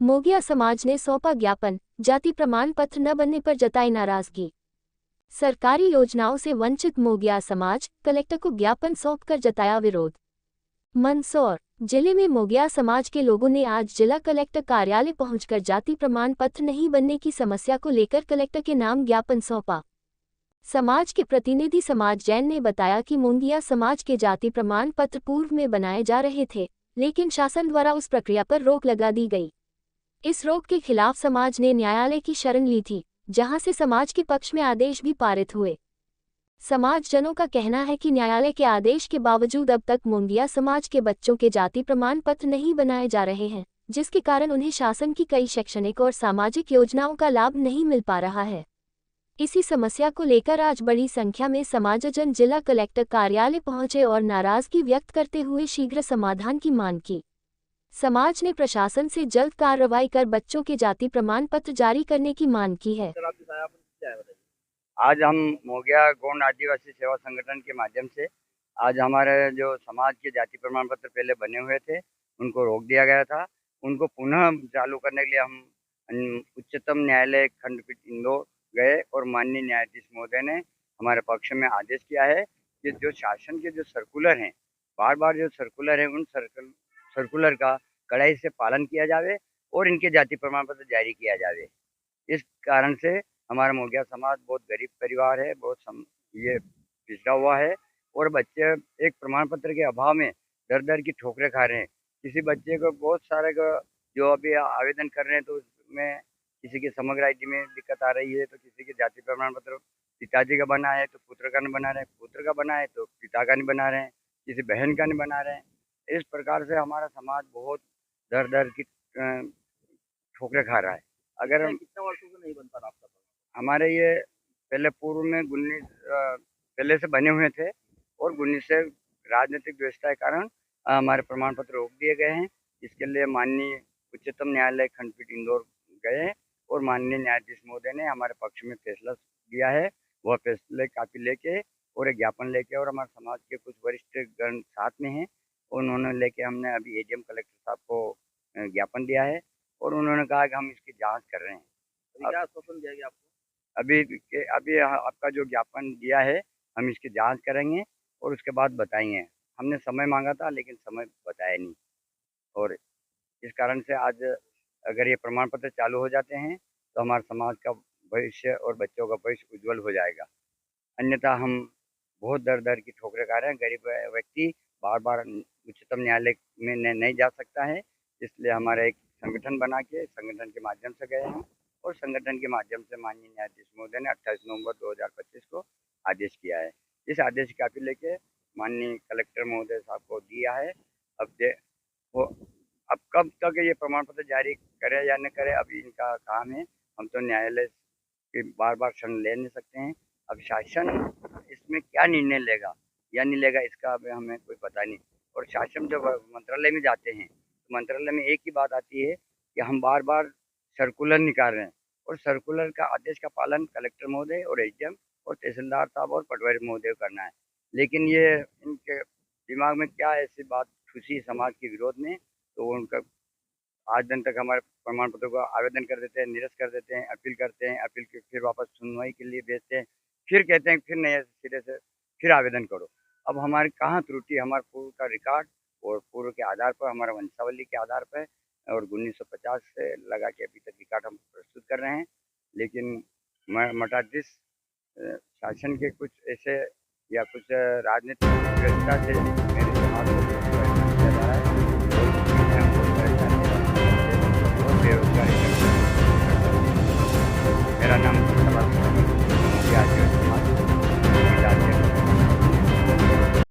मोगिया समाज ने सौंपा ज्ञापन, जाति प्रमाण पत्र न बनने पर जताई नाराजगी। सरकारी योजनाओं से वंचित मोगिया समाज कलेक्टर को ज्ञापन सौंपकर जताया विरोध। मंदसौर जिले में मोगिया समाज के लोगों ने आज जिला कलेक्टर कार्यालय पहुंचकर जाति प्रमाण पत्र नहीं बनने की समस्या को लेकर कलेक्टर के नाम ज्ञापन सौंपा। समाज के प्रतिनिधि समाज जैन ने बताया कि मोगिया समाज के जाति प्रमाण पत्र पूर्व में बनाए जा रहे थे, लेकिन शासन द्वारा उस प्रक्रिया पर रोक लगा दी गई। इस रोक के खिलाफ समाज ने न्यायालय की शरण ली थी, जहां से समाज के पक्ष में आदेश भी पारित हुए। समाजजनों का कहना है कि न्यायालय के आदेश के बावजूद अब तक मोगिया समाज के बच्चों के जाति प्रमाण पत्र नहीं बनाए जा रहे हैं, जिसके कारण उन्हें शासन की कई शैक्षणिक और सामाजिक योजनाओं का लाभ नहीं मिल पा रहा है। इसी समस्या को लेकर आज बड़ी संख्या में समाजजन जिला कलेक्टर कार्यालय पहुंचे और नाराजगी व्यक्त करते हुए शीघ्र समाधान की मांग की। समाज ने प्रशासन से जल्द कार्रवाई कर बच्चों के जाति प्रमाण पत्र जारी करने की मांग की है। आज हम मोगिया गौंड आदिवासी सेवा संगठन के माध्यम से आज हमारे जो समाज के जाति प्रमाण पत्र पहले बने हुए थे उनको रोक दिया गया था। उनको पुनः चालू करने के लिए हम उच्चतम न्यायालय खंडपीठ इंदौर गए और माननीय न्यायाधीश महोदय ने हमारे पक्ष में आदेश किया है कि जो शासन के जो सर्कुलर हैं, बार बार जो सर्कुलर हैं, उन सर्कुलर का कड़ाई से पालन किया जावे और इनके जाति प्रमाण पत्र जारी किया जावे। इस कारण से हमारा मोगिया समाज बहुत गरीब परिवार है, ये पिछड़ा हुआ है और बच्चे एक प्रमाण पत्र के अभाव में दर दर की ठोकरें खा रहे हैं। किसी बच्चे को बहुत सारे जो अभी आवेदन कर रहे हैं तो उसमें किसी की समग्र आईडी में दिक्कत आ रही है, तो किसी के जाति प्रमाण पत्र पिताजी का बना है तो पुत्र का नहीं बना रहे हैं, पुत्र का बना है तो पिता का नहीं बना रहे हैं, किसी बहन का नहीं बना रहे हैं। इस प्रकार से हमारा समाज बहुत दर दर की ठोकरें खा रहा है। अगर कितना वर्षों से नहीं बन पा रहा आपका? हमारे ये पहले पूर्व में 19 पहले से बने हुए थे और 19 से राजनीतिक व्यवस्था के कारण हमारे प्रमाण पत्र रोक दिए गए हैं। इसके लिए माननीय उच्चतम न्यायालय खंडपीठ इंदौर गए और माननीय न्यायाधीश महोदय ने हमारे पक्ष में फैसला दिया है। वह फैसले कापी लेके और एक ज्ञापन लेके और हमारे समाज के कुछ वरिष्ठ गण साथ में हैं, उन्होंने लेके हमने अभी एडीएम कलेक्टर साहब को ज्ञापन दिया है और उन्होंने कहा कि हम इसकी जांच कर रहे हैं। क्या आश्वासन दिया गया आपको? अभी आपका जो ज्ञापन दिया है हम इसकी जांच करेंगे और उसके बाद बताएंगे। हमने समय मांगा था लेकिन समय बताया नहीं, और इस कारण से आज अगर ये प्रमाण पत्र चालू हो जाते हैं तो हमारे समाज का भविष्य और बच्चों का भविष्य उज्जवल हो जाएगा। अन्यथा हम बहुत दर दर की ठोकरें खा रहे हैं। गरीब व्यक्ति बार बार उच्चतम न्यायालय में नहीं जा सकता है, इसलिए हमारा एक संगठन बना के संगठन के माध्यम से गए हैं और संगठन के माध्यम से माननीय न्यायाधीश महोदय ने 28 नवंबर 2025 को आदेश किया है। इस आदेश की कापी लेके माननीय कलेक्टर महोदय साहब को दिया है। अब कब तक ये प्रमाण पत्र जारी करे या न करे अभी इनका काम है। हम तो न्यायालय की बार बार शरण ले नहीं सकते हैं। अब शासन इसमें क्या निर्णय लेगा या नहीं लेगा इसका अभी हमें कोई पता नहीं। और शासन जब मंत्रालय में जाते हैं तो मंत्रालय में एक ही बात आती है कि हम बार बार सर्कुलर निकाल रहे हैं और सर्कुलर का आदेश का पालन कलेक्टर महोदय और एसडीएम और तहसीलदार साहब और पटवारी महोदय को करना है। लेकिन ये इनके दिमाग में क्या ऐसी बात खुशी समाज के विरोध में, तो उनका आज दिन तक हमारे प्रमाण पत्र को आवेदन कर देते हैं, निरस्त कर देते हैं, अपील करते हैं, अपील के फिर वापस सुनवाई के लिए भेजते हैं, फिर कहते हैं फिर नए सिरे से फिर आवेदन करो। अब हमारी कहाँ त्रुटि, हमारे पूर्व का रिकॉर्ड और पूर्व के आधार पर, हमारा वंशावली के आधार पर और 1950 से लगा के अभी तक रिकॉर्ड हम प्रस्तुत कर रहे हैं। लेकिन मठाधीश शासन के कुछ ऐसे या कुछ राजनीतिक व्यवस्था से मेरे समाज को